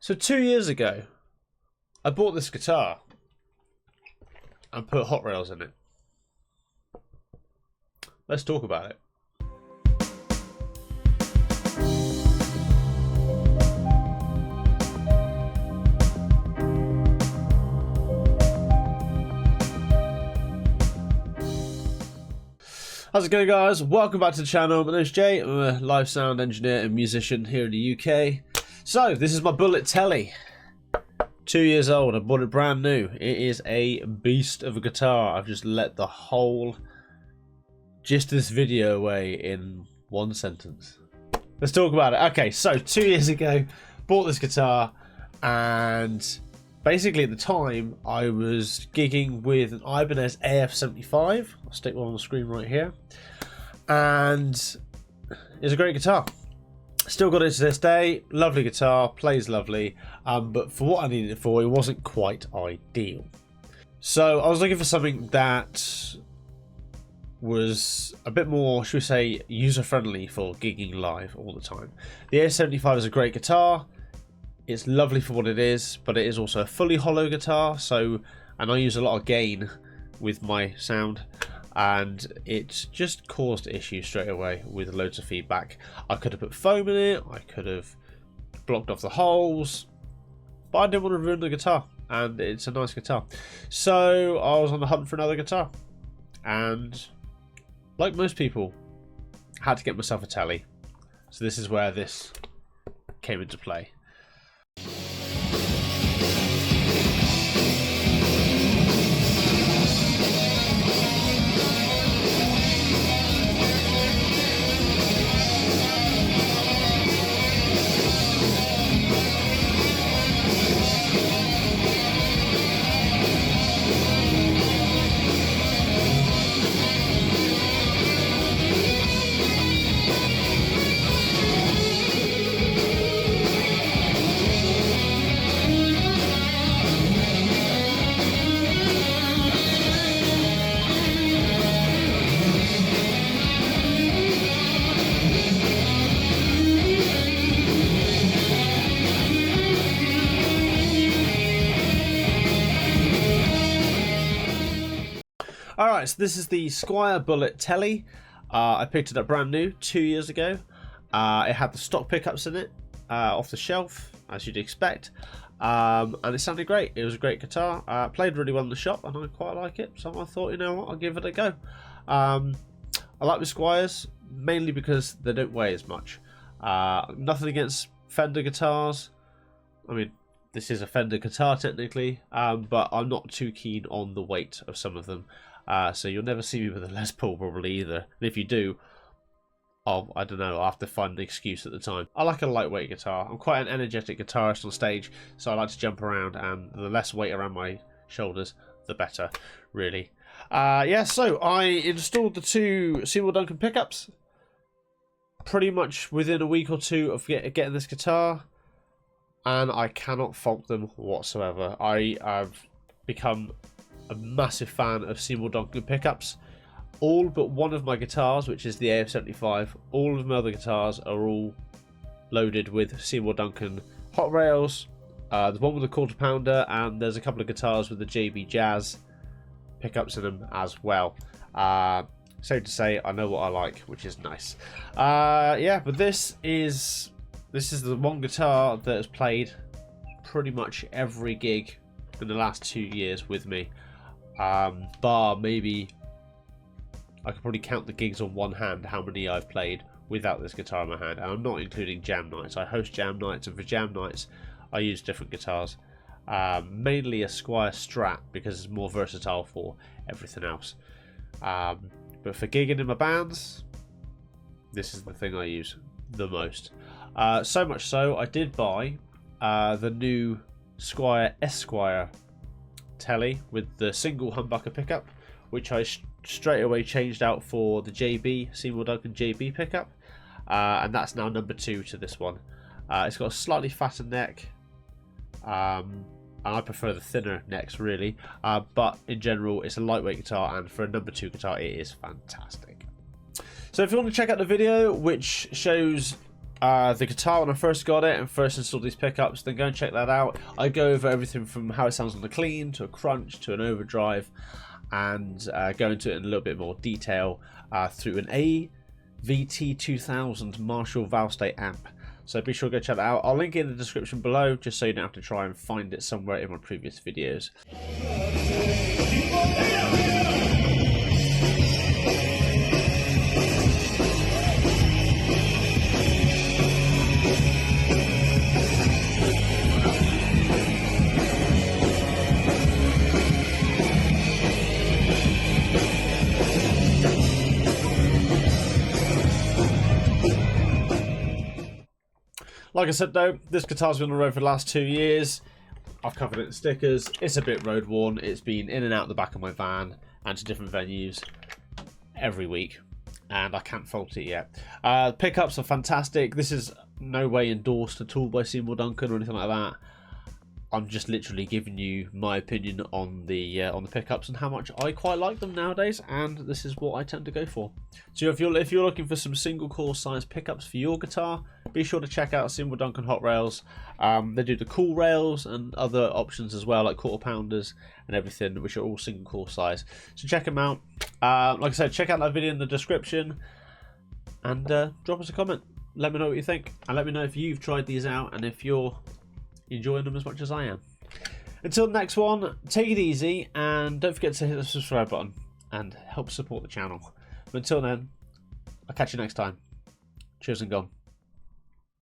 So 2 years ago, I bought this guitar and put Hotrails in it. Let's talk about it. How's it going, guys? Welcome back to the channel. My name's Jay. I'm a live sound engineer and musician here in the UK. So, this is my Bullet Telly. 2 years old. I bought it brand new. It is a beast of a guitar. I've just let the whole gist of this video away in one sentence. Let's talk about it. Okay, so 2 years ago, bought this guitar, and basically at the time I was gigging with an Ibanez AF75. I'll stick one on the screen right here, and it's a great guitar. Still got it to this day. Lovely guitar, plays lovely, but for what I needed it for, it wasn't quite ideal. So I was looking for something that was a bit more, should we say, user-friendly for gigging live all the time. The AF75 is a great guitar. It's lovely for what it is, but it is also a fully hollow guitar, and I use a lot of gain with my sound, and it just caused issues straight away with loads of feedback. I could have put foam in it, I could have blocked off the holes, but I didn't want to ruin the guitar, and it's a nice guitar. So I was on the hunt for another guitar, and like most people, I had to get myself a telly. So this is where this came into play. Alright, so this is the Squire Bullet Telly. I picked it up brand new 2 years ago. It had the stock pickups in it, off the shelf, as you'd expect. And it sounded great. It was a great guitar. Played really well in the shop, and I quite like it. So I thought, you know what, I'll give it a go. I like the Squires, mainly because they don't weigh as much. Nothing against Fender guitars. I mean, this is a Fender guitar technically, but I'm not too keen on the weight of some of them. So you'll never see me with a Les Paul probably either. And if you do, I don't know, I'll have to find an excuse at the time. I like a lightweight guitar. I'm quite an energetic guitarist on stage, so I like to jump around, and the less weight around my shoulders, the better, really. Yeah, so I installed the two Seymour Duncan pickups pretty much within a week or two of getting this guitar, and I cannot fault them whatsoever. I have become a massive fan of Seymour Duncan pickups. All but one of my guitars, which is the AF75, all of my other guitars are all loaded with Seymour Duncan Hotrails. There's one with a quarter pounder, and there's a couple of guitars with the JB Jazz pickups in them as well. Safe to say, I know what I like, which is nice. Yeah, but this is the one guitar that has played pretty much every gig in the last 2 years with me. Bar maybe, I could probably count the gigs on one hand how many I've played without this guitar in my hand, and I'm not including jam nights. I host jam nights, and for jam nights I use different guitars, mainly a Squire Strat because it's more versatile for everything else, but for gigging in my bands, this is the thing I use the most. So much so I did buy the new Squire Esquire telly with the single humbucker pickup, which I straight away changed out for the JB Seymour Duncan JB pickup, and that's now number 2 to this one. It's got a slightly fatter neck, and I prefer the thinner necks really, but in general it's a lightweight guitar, and for a number 2 guitar it is fantastic. So if you want to check out the video which shows the guitar when I first got it and first installed these pickups, then go and check that out. I go over everything from how it sounds on the clean to a crunch to an overdrive, and go into it in a little bit more detail through an AVT2000 Marshall valve state amp. So be sure to go check that out. I'll link it in the description below, just so you don't have to try and find it somewhere in my previous videos. Like I said though, this guitar's been on the road for the last 2 years. I've covered it in stickers. It's a bit road worn. It's been in and out the back of my van and to different venues every week, and I can't fault it yet. Pickups are fantastic. This is no way endorsed at all by Seymour Duncan or anything like that. I'm just literally giving you my opinion on the pickups and how much I quite like them nowadays, and this is what I tend to go for. So if you're looking for some single core size pickups for your guitar, be sure to check out Seymour Duncan Hotrails. They do the cool rails and other options as well, like quarter pounders and everything, which are all single core size. So check them out. Like I said, check out that video in the description, and drop us a comment. Let me know what you think, and let me know if you've tried these out and if you're enjoying them as much as I am. Until the next one, take it easy, and don't forget to hit the subscribe button and help support the channel. But until then, I'll catch you next time. Cheers and gone.